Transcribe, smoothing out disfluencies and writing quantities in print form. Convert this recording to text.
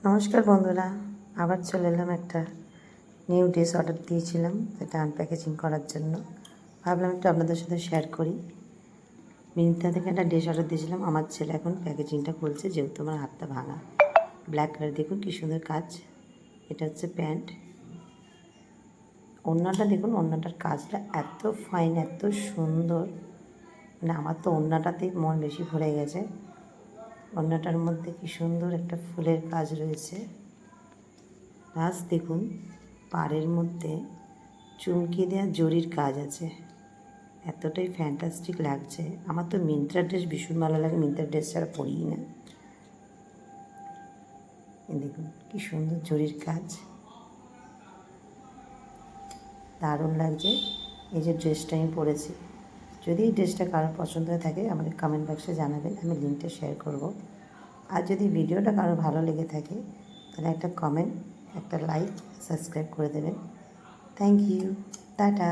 নমস্কার বন্ধুরা, আবার চলে এলাম। একটা নিউ ড্রেস অর্ডার দিয়েছিলাম, সেটা আনপ্যাকেজিং করার জন্য ভাবলাম একটু আপনাদের সাথে শেয়ার করি। মিন্ত্রা থেকে একটা ড্রেস অর্ডার দিয়েছিলাম। আমার ছেলে এখন প্যাকেজিংটা খুলছে, যেহেতু আমার হাতটা ভাঙা। ব্ল্যাক কালার, দেখুন কী সুন্দর কাজ। এটা হচ্ছে প্যান্ট। ওড়নাটা দেখুন, ওড়নাটার কাজটা এত ফাইন, এত সুন্দর, মানে আমার তো ওড়নাটাতেই মন বেশি ভরে গেছে। ওড়নাটার মধ্যে কী সুন্দর একটা ফুলের কাজ রয়েছে। প্লাস দেখুন, পাড়ের মধ্যে চুমকি দেওয়া জরির কাজ আছে। এতটাই ফ্যান্টাস্টিক লাগছে। আমার তো মিন্ত্রার ড্রেস ভীষণ ভালো লাগে, মিন্ত্রার ড্রেস ছাড়া পরিই না। দেখুন কী সুন্দর জরির কাজ, দারুণ লাগছে। এই যে ড্রেসটা আমি পরেছি, যদি এই ড্রেসটা কারোর পছন্দ হয়ে থাকে আমাকে কমেন্ট বক্সে জানাবেন, আমি লিঙ্কটা শেয়ার করব। আর যদি ভিডিওটা কারো ভালো লেগে থাকে তাহলে একটা কমেন্ট, একটা লাইক, সাবস্ক্রাইব করে দেবেন। Thank you, tata.